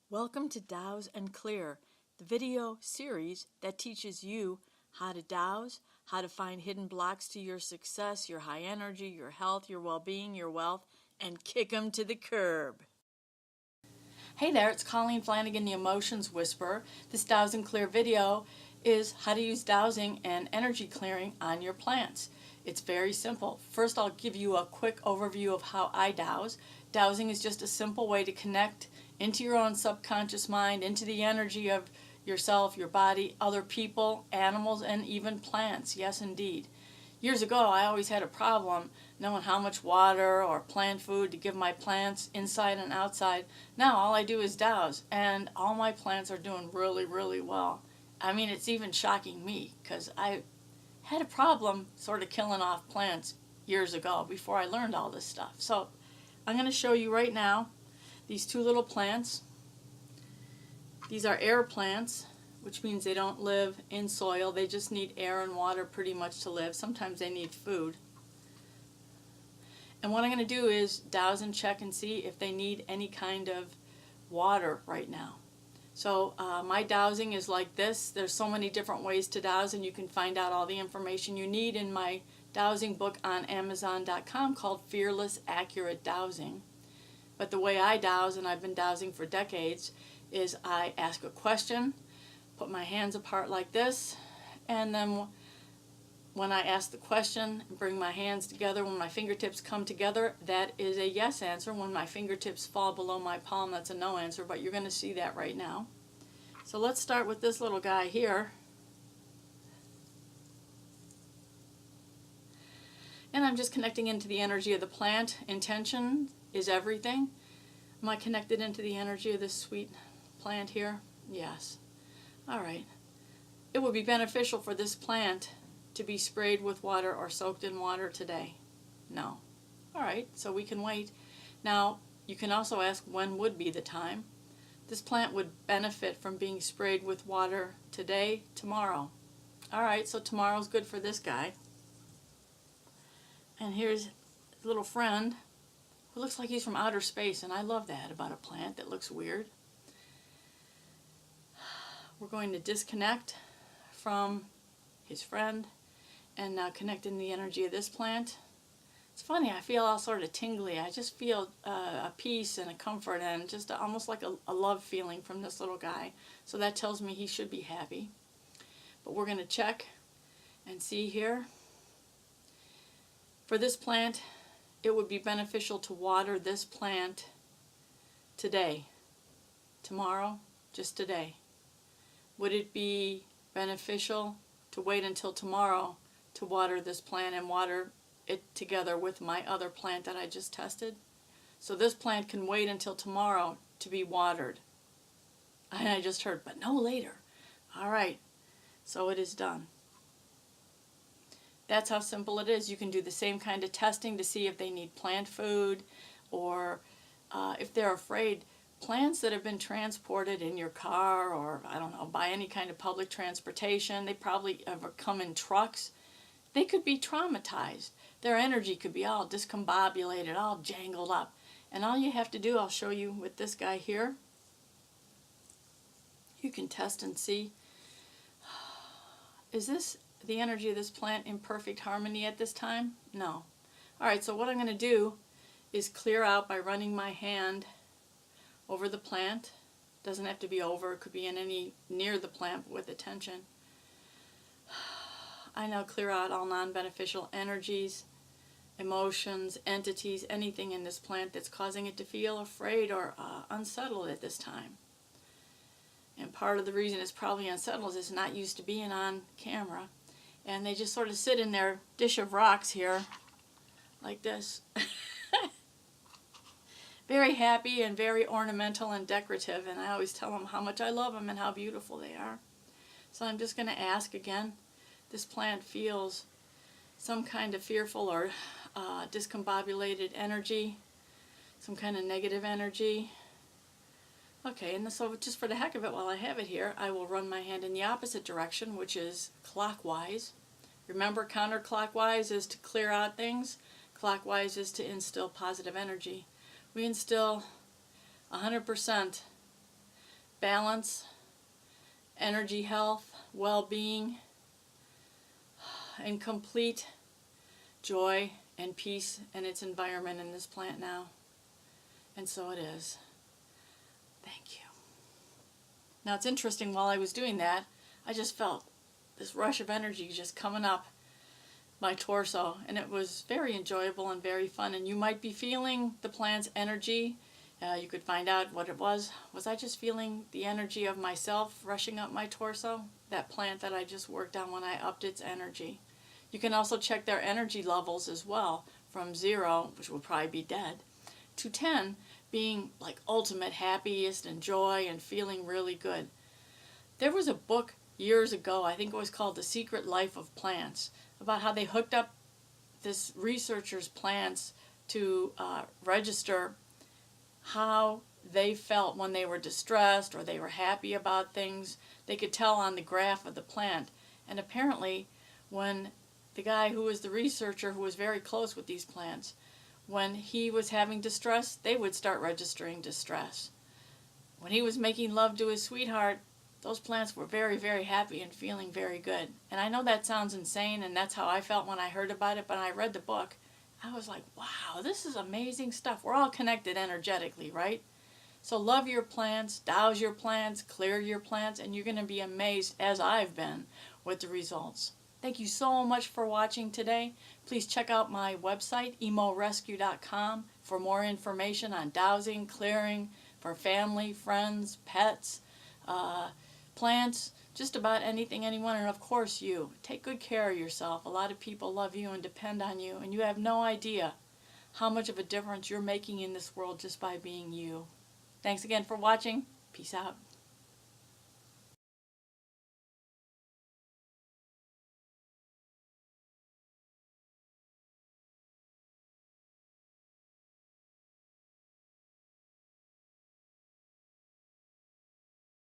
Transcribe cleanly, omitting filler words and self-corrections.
Welcome to Douse and Clear, the video series that teaches you how to douse, how to find hidden blocks to your success, your high energy, your health, your well-being, your wealth, and kick them to the curb. Hey there, it's Colleen Flanagan, the Emotions Whisperer. This Douse and Clear video is how to use dowsing and energy clearing on your plants. It's very simple. First, I'll give you a quick overview of how I douse. Dowsing is just a simple way to connect into your own subconscious mind, into the energy of yourself, your body, other people, animals, and even plants. Yes, indeed. Years ago, I always had a problem knowing how much water or plant food to give my plants inside and outside. Now, all I do is douse, and all my plants are doing really, really well. I mean, it's even shocking me because I had a problem sort of killing off plants years ago before I learned all this stuff. So I'm going to show you right now these two little plants. These are air plants, which means they don't live in soil. They just need air and water pretty much to live. Sometimes they need food. And what I'm going to do is douse and check and see if they need any kind of water right now. So my dowsing is like this. There's so many different ways to douse, and you can find out all the information you need in my dowsing book on Amazon.com called Fearless Accurate Dowsing. But the way I douse, and I've been dowsing for decades, is I ask a question, put my hands apart like this, and then when I ask the question, bring my hands together, when my fingertips come together, that is a yes answer. When my fingertips fall below my palm, that's a no answer, but you're going to see that right now. So let's start with this little guy here. And I'm just connecting into the energy of the plant. Intention is everything. Am I connected into the energy of this sweet plant here? Yes. All right. It would be beneficial for this plant to be sprayed with water or soaked in water today. No. All right, so we can wait. Now, you can also ask when would be the time. This plant would benefit from being sprayed with water today, tomorrow. All right, so tomorrow's good for this guy. And here's a little friend who looks like he's from outer space, and I love that about a plant that looks weird. We're going to disconnect from his friend and now connect in the energy of this plant. It's funny, I feel all sort of tingly. I just feel a peace and a comfort and just almost like a love feeling from this little guy. So that tells me he should be happy. But we're going to check and see here. For this plant, it would be beneficial to water this plant today. Tomorrow, just today. Would it be beneficial to wait until tomorrow to water this plant and water it together with my other plant that I just tested? So this plant can wait until tomorrow to be watered. And I just heard, but no later. All right, so it is done. That's how simple it is. You can do the same kind of testing to see if they need plant food or if they're afraid. Plants that have been transported in your car or, I don't know, by any kind of public transportation, they probably have come in trucks. They could be traumatized. Their energy could be all discombobulated, all jangled up. And all you have to do, I'll show you with this guy here. You can test and see. Is this the energy of this plant in perfect harmony at this time? No. All right, so what I'm going to do is clear out by running my hand over the plant. Doesn't have to be over, it could be in any near the plant, but with attention. I now clear out all non-beneficial energies, emotions, entities, anything in this plant that's causing it to feel afraid or unsettled at this time. And part of the reason it's probably unsettled is it's not used to being on camera. And they just sort of sit in their dish of rocks here, like this. Very happy and very ornamental and decorative, and I always tell them how much I love them and how beautiful they are. So I'm just going to ask again, this plant feels some kind of fearful or discombobulated energy, some kind of negative energy. Okay, and so just for the heck of it, while I have it here, I will run my hand in the opposite direction, which is clockwise. Remember, counterclockwise is to clear out things. Clockwise is to instill positive energy. We instill 100% balance, energy, health, well-being, and complete joy and peace in its environment in this plant now. And so it is. Thank you. Now it's interesting, while I was doing that, I just felt this rush of energy just coming up my torso, and it was very enjoyable and very fun. And you might be feeling the plant's energy. You could find out what it was. Was I just feeling the energy of myself rushing up my torso? That plant that I just worked on when I upped its energy. You can also check their energy levels as well, from 0, which would probably be dead, to 10, being like ultimate happiest and joy and feeling really good. There was a book years ago, I think it was called The Secret Life of Plants, about how they hooked up this researcher's plants to register how they felt when they were distressed or they were happy about things. They could tell on the graph of the plant. And apparently, when the guy who was the researcher, who was very close with these plants, when he was having distress, they would start registering distress. When he was making love to his sweetheart, those plants were very, very happy and feeling very good. And I know that sounds insane, and that's how I felt when I heard about it, but I read the book. I was like, wow, this is amazing stuff. We're all connected energetically, right? So love your plants, douse your plants, clear your plants, and you're going to be amazed, as I've been, with the results. Thank you so much for watching today. Please check out my website, emorescue.com, for more information on dowsing, clearing, for family, friends, pets, plants, just about anything, anyone, and of course you. Take good care of yourself. A lot of people love you and depend on you, and you have no idea how much of a difference you're making in this world just by being you. Thanks again for watching. Peace out.